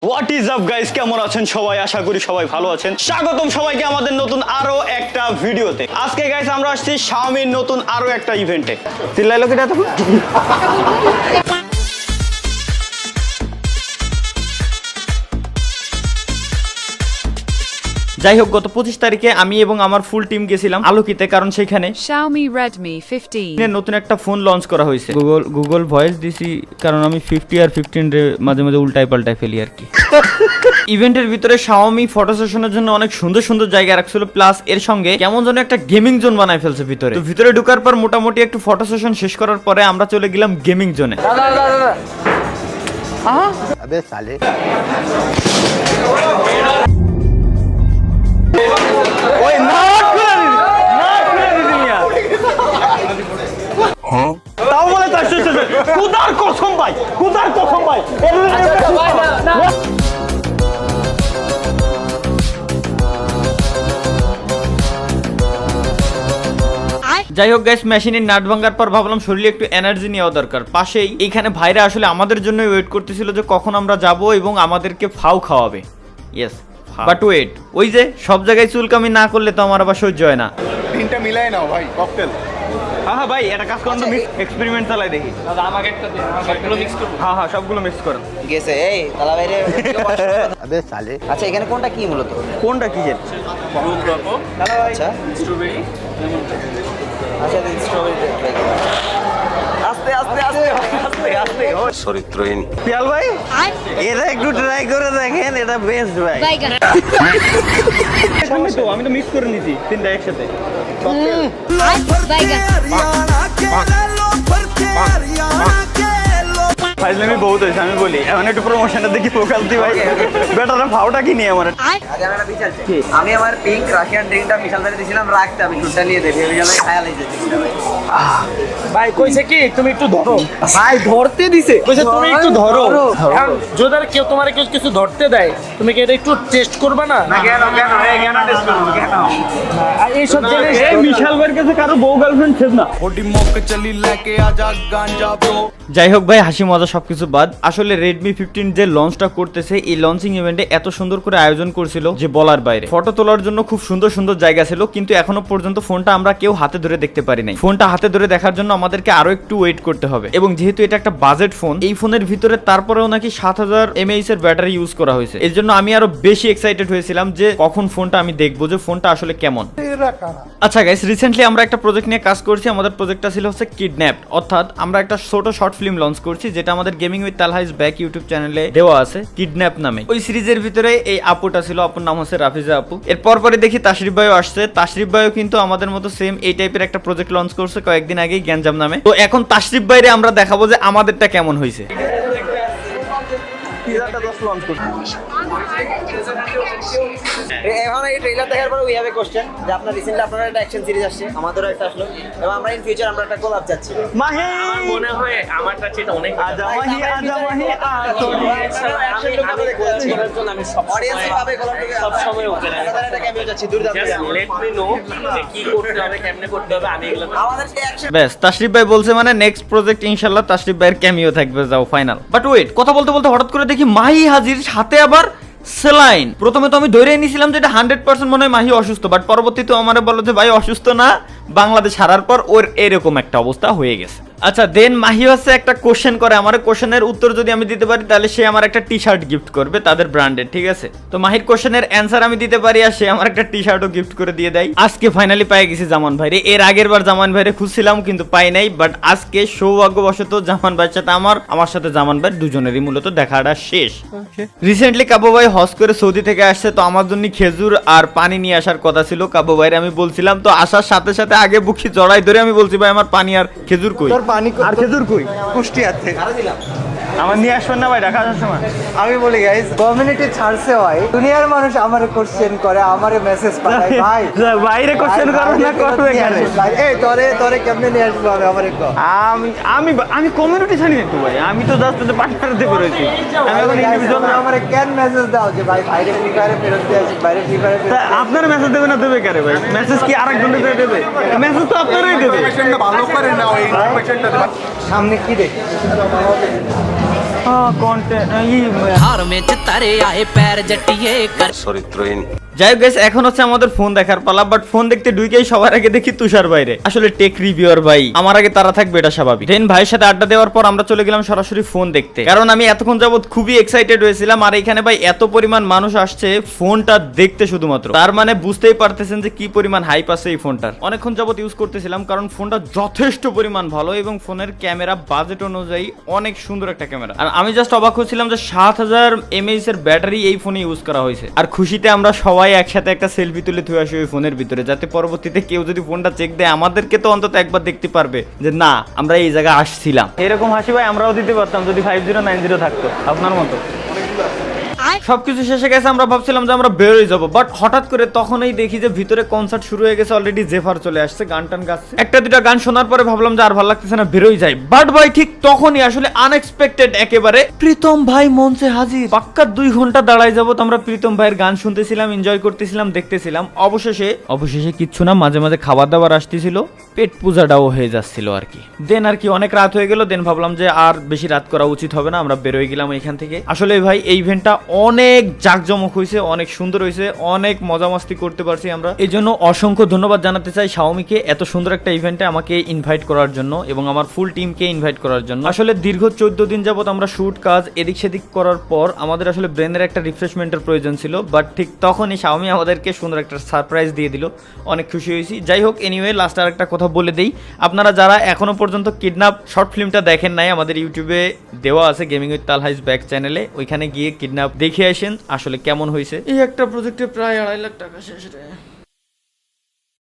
What is up guys, কেমন আছেন সবাই? আশা করি সবাই ভালো আছেন। স্বাগতম সবাইকে আমাদের নতুন আরো একটা ভিডিওতে। আজকে গাইস আমরা আসছি শাওমির নতুন আরো একটা ইভেন্টে। চিল্লাইলো কিটা তো যাই হোক, গত 25 তারিখে আমি এবং আমার ফুল টিম গেছিলাম আলোকিতে, কারণ সেখানে Xiaomi Redmi 15 নতুন একটা ফোন লঞ্চ করা হয়েছে। গুগল ভয়েস দিছি কারণ আমি 50 আর 15 রে মাঝে মাঝে উল্টায় পাল্টায় ফেলি আর কি। ইভেন্টের ভিতরে Xiaomi ফটো সেশনের জন্য অনেক সুন্দর সুন্দর জায়গা রাখছিল, প্লাস এর সঙ্গে কেমন যেন একটা গেমিং জোন বানায় ফেলছে ভিতরে। তো ভিতরে ঢোকার পর মোটামুটি একটু ফটো সেশন শেষ করার পরে আমরা চলে গেলাম গেমিং জোনে। अबे साले ওই নাট করে দিবি, নাট করে দিবি মিয়া। তাও বলে তার শেষ শেষ কুদার কসম ভাই, কুদার কসম ভাই। যাই হোক গাইস, মেশিনের নাট ভাঙার পর ভাবলাম শরীরে একটু এনার্জি নেওয়া দরকার। পাশেই এইখানে ভাইরা আসলে আমাদের জন্য ওয়েট করতেছিল যে কখন আমরা যাব এবং আমাদেরকে ফাউ খাওয়াবে। ইয়েস, বাট ওয়েট, ওই যে সব জায়গায় চুলকামি না করলে তো আমার আবার সহ্য হয় না। তিনটা মিলাই নাও ভাই ককটেল। হ্যাঁ ভাই, এটা কাজ করুন তো, এক্সপেরিমেন্ট চালাই দেখি। দাদা আমাকে একটা দিন, সবগুলো মিক্স করুন। হ্যাঁ হ্যাঁ, সবগুলো মিক্স করুন। গেছে এই তালা বাইরে अबे साले আচ্ছা এখানে কোনটা কি মূলত কোনটা কি জানি? আচ্ছা স্ট্রবেরি আচ্ছা স্ট্রবেরি আস্তে আস্তে আস্তে আস্তে আস্তে চরিত্রহীন। পিয়াল ভাই, এটা একটু ট্রাই করে দেখেন, এটা বেস্ট ভাই। সামনে তো আমি তো মিক্স করে নিছি তিনটা একসাথে। ফাইজলামি বহুত হয়েছে, আমি বলি এখন একটু প্রমোশনটা দেখি পোকালতি ভাই। বেটারা ভাওটা কি নিয়ে আমার আগে আমরা বিশাল আমি আমার পিঙ্ক রাশিয়ান ড্রিঙ্কটা বিশাল ধরে দিয়েছিলাম রাখতে আমি দুধটা নিয়ে দেখি আমি জানি খায়া লাইছে ভাই কইছে কি তুমি একটু ধরো, ভাই ধরতে দিছে, কইছে তুমি একটু ধরো। এখন যদি আর কেউ তোমার কেউ কিছু ধরতে দেয় তুমি কি এটা একটু টেস্ট করবে না? কেন কেন এই কেন টেস্ট করব কেন আর এইসব জিনিস এই বিশাল ভাইয়ের কাছে কারো বউ গার্লফ্রেন্ড ছিল না। যাই হোক ভাই, হাসি মজা সবকিছু বাদ, আসলে রেডমি 15 যে লঞ্চটা করতেছে এই লঞ্চিং ইভেন্টে এত সুন্দর করে আয়োজন করছিল যে বলার বাইরে। ফটো তোলার জন্য খুব সুন্দর সুন্দর জায়গা ছিল, কিন্তু এখনো পর্যন্ত ফোনটা আমরা কেউ হাতে ধরে দেখতে পারি নাই। ফোনটা হাতে ধরে দেখার জন্য আমাদেরকে আরো একটু ওয়েট করতে হবে, এবং যেহেতু এটা একটা বাজেট ফোন, এই ফোনের ভিতরে তারপরেও নাকি 7000 mAh এর ব্যাটারি ইউজ করা হয়েছে। এর জন্য আমি আরো বেশি এক্সাইটেড হয়েছিলাম যে কখন ফোনটা আমি দেখবো যে ফোনটা আসলে কেমন। আচ্ছা গাইস, রিসেন্টলি আমরা একটা প্রজেক্ট নিয়ে কাজ করছি। আমাদের প্রজেক্টটা ছিল হচ্ছে কিডন্যাপড, অর্থাৎ আমরা একটা ছোট শর্ট ফিল্ম লঞ্চ করছি যেটা আমাদের gaming with Talha is back YouTube চ্যানেলে দেওয়া আছে, কিডন্যাপ নামে। ওই সিরিজের ভিতরে এই আপুটা ছিল, আপুর নাম হচ্ছে রাফিজা আপু। এর পরে দেখি তাশরিফ ভাইও আসছে। তাশরিফ ভাইও কিন্তু আমাদের মতো সেম এই টাইপের একটা প্রজেক্ট লঞ্চ করছে কয়েকদিন আগেই, গ্যাঞ্জাম নামে। তো এখন তাশরিফ ভাইরে আমরা দেখাবো যে আমাদেরটা কেমন হয়েছে। এখন এই ট্রেইলার দেখার পর উই হ্যাভ এ কোশ্চেন যে আপনার রিসেন্টলি আপনারা একটা অ্যাকশন সিরিজ আসছে, আমাদেরও একটা আসলো, এবং আমরা ইন ফিউচার আমরা একটা কোলাব চাচ্ছি। মাহি আমার মনে হয় আমারটা চেয়ে অনেক আজা মাহি, আজা মাহি, আমি সব অডিয়েন্স পাবে কোলাবটাকে সব সময় ওকে আমাদের একটা ক্যামিও চাচ্ছি দুর্দান্ত। লেট মি নো যে কি করতে হবে কেমনে করতে হবে আমি এগুলো আমাদের সেই অ্যাকশন ব্যাস, তাশরিফ ভাই বলছে মানে নেক্সট প্রজেক্ট ইনশাআল্লাহ তাশরিফ ভাইয়ের ক্যামিও থাকবে, যাও ফাইনাল। বাট ওয়েট, কথা বলতে বলতে হঠাৎ করে দেখি মাহি হাজির, সাথে আবার সেলাইন। প্রথমে তো আমি ধরেই নিয়েছিলাম যে এটা 100% মনে হয় মাহি অসুস্থ, বাট পরবর্তীতে আমারে বলল যে ভাই অসুস্থ না, বাংলাদেশ হারার পর ওর এরকম একটা অবস্থা হয়ে গেছে। আচ্ছা, দেন মাহি হচ্ছে একটা কোশ্চেন করে, আমার কোশ্চেনের উত্তর যদি আমি দিতে পারি তাহলে সে আমার একটা টি শার্ট গিফট করবে তাদের ব্র্যান্ডের, ঠিক আছে? তো মাহির কোশ্চেনের অ্যান্সার আমি দিতে পারি আর সে আমার একটা টি শার্টও গিফট করে দিয়ে দেয়। আজকে ফাইনালি পাই গেছি জামান ভাইরে। এর আগের বার জামান ভাইরে খুঁজছিলাম কিন্তু পাই নাই, বাট আজকে সৌভাগ্যবশত জামান ভাইয়ের সাথে আমার সাথে জামান ভাইয়ের দুজনেরই মূলত দেখাটা শেষ। রিসেন্টলি কাবু ভাই হজ করে সৌদি থেকে আসছে, তো আমার জন্য খেজুর আর পানি নিয়ে আসার কথা ছিল। কাবু ভাইরে আমি বলছিলাম, তো আসার সাথে সাথে আগে বুকি জড়াই ধরে আমি বলছি ভাই আমার পানি আর খেজুর কই, পানি আর খেজুর কই, কুষ্টি আছে। আমার নিয়ে আসবেন না ভাই ঢাকা আসার সময়। আমি বলি গাইস, কমিউনিটি ছাড়ছে হয়, দুনিয়ার মানুষ আমারে কোশ্চেন করে, আমারে মেসেজ পাঠায় ভাই বাইরে কোশ্চেন করো না, করবে কেন? এই তোরে কেমনে নিয়ে আসবো আমি, আমারে কো। আমি আমি আমি কমিউনিটি ছাড়ি না তো ভাই, আমি তো জাস্ট পার্টনার দিয়ে করেছি। আমি এখন ইন্ডিভিজুয়াল না। আমারে কেন মেসেজ দাও যে ভাই বাইরে ফ্রি ফায়ারে ফেরত দিয়ে আসি, বাইরে ফ্রি ফায়ারে তা আপনার মেসেজ দেবে না দেবে কারে ভাই? মেসেজ কি আরেকজনের করে দেবে? মেসেজ তো আপনারাই দেবে। ভালো করে নাও, এই ইনফরমেশনটা সামনে কি দেখি কন্টেন্ট हार में तारे आए पैर जटिए कर চরিত্রহীন। যাই হোক guys, এখন হচ্ছে আমাদের ফোন দেখার পালা। বাট ফোন দেখতে ঢুকেই সবার আগে দেখি তুষার বাইরে। আসলে টেক রিভিউয়ার ভাই আমার আগে তারা থাকবে, এটা স্বাভাবিক। দেন ভাইয়ের সাথে আড্ডা দেওয়ার পর আমরা চলে গেলাম সরাসরি ফোন দেখতে, কারণ আমি এতক্ষণ যাবত খুবই এক্সাইটেড হয়েছিলাম। আর এখানে ভাই এত পরিমাণ মানুষ আসছে ফোনটা দেখতে শুধুমাত্র, তার মানে বুঝতেই পারতেছেন যে কি পরিমাণ হাইপ আছে এই ফোনটার। অনেকক্ষণ যাবত ইউজ করতেছিলাম কারণ ফোনটা যথেষ্ট পরিমাণ ভালো এবং ফোনের ক্যামেরা বাজেট অনুযায়ী অনেক সুন্দর একটা ক্যামেরা। আর আমি জাস্ট অবাক হচ্ছিলাম যে 7000 mAh এর ব্যাটারি এই ফোনে ইউজ করা হয়েছে। আর খুশিতে আমরা সবাই একসাথে একটা সেলফি তুলে থুয়ে আসি ওই ফোনের ভিতরে, যাতে পরবর্তীতে কেউ যদি ফোনটা চেক দেয় আমাদেরকে তো অন্তত একবার দেখতে পারবে যে না আমরা এই জায়গায় আসছিলাম। এরকম হাসি ভাই আমরাও দিতে পারতাম যদি 5090 থাকতো আপনার মতো। সবকিছু শেষে গেছে, আমরা ভাবছিলাম যে আমরা বেরোয় যাবো, বাট হঠাৎ করে তখনই দেখি যে ভিতরে কনসার্ট শুরু হয়ে গেছে অলরেডি। জেফার চলে আসছে, গান টান গাচ্ছে। একটা দুটা গান শোনার পরে ভাবলাম যে আর ভালো লাগতেছে না, বেরোয় যাই। বাট ভাই ঠিক তখনই আসলে আনএক্সপেক্টেড একেবারে প্রীতম ভাই মঞ্চে হাজির। পাক্কা 2 ঘন্টা দাঁড়ায় যাবো আমরা প্রীতম ভাইয়ের গান শুনতেছিলাম, এনজয় করতেছিলাম, দেখতেছিলাম। অবশেষে কিচ্ছু না, মাঝে মাঝে খাবার দাবার আসতেছিল, পেট পূজাটাও হয়ে যাচ্ছিল আর কি। দেন আর কি অনেক রাত হয়ে গেল। দেন ভাবলাম যে আর বেশি রাত করা উচিত হবে না, আমরা বেরোয় গেলাম এখান থেকে। আসলে ভাই এই ইভেন্টটা অনেক জাঁকজমক হয়েছে, অনেক সুন্দর হয়েছে, অনেক মজা মাস্তি করতে পারছি আমরা। এই জন্য অসংখ্য ধন্যবাদ জানাতে চাই শাওমিকে এত সুন্দর একটা ইভেন্টে আমাকে ইনভাইট করার জন্য এবং আমার ফুল টিমকে ইনভাইট করার জন্য। আসলে দীর্ঘ 14 দিন যাবত আমরা শুট কাজ এদিক সেদিক করার পর আমাদের আসলে ব্রেনের একটা রিফ্রেশমেন্টের প্রয়োজন ছিল, বাট ঠিক তখনই শাওমি আমাদেরকে সুন্দর একটা সারপ্রাইজ দিয়ে দিল। অনেক খুশি হয়েছি। যাই হোক, এনিওয়ে লাস্ট আর একটা কথা বলে দেই, আপনারা যারা এখনো পর্যন্ত কিডন্যাপ শর্ট ফিল্মটা দেখেন নাই, আমাদের ইউটিউবে দেওয়া আছে gaming with Talha is back চ্যানেলে, ওইখানে গিয়ে কিডন্যাপ দেখে আসেন আসলে কেমন হয়েছে। এই একটা প্রজেক্টে প্রায় 2.5 লাখ টাকা শেষ রে।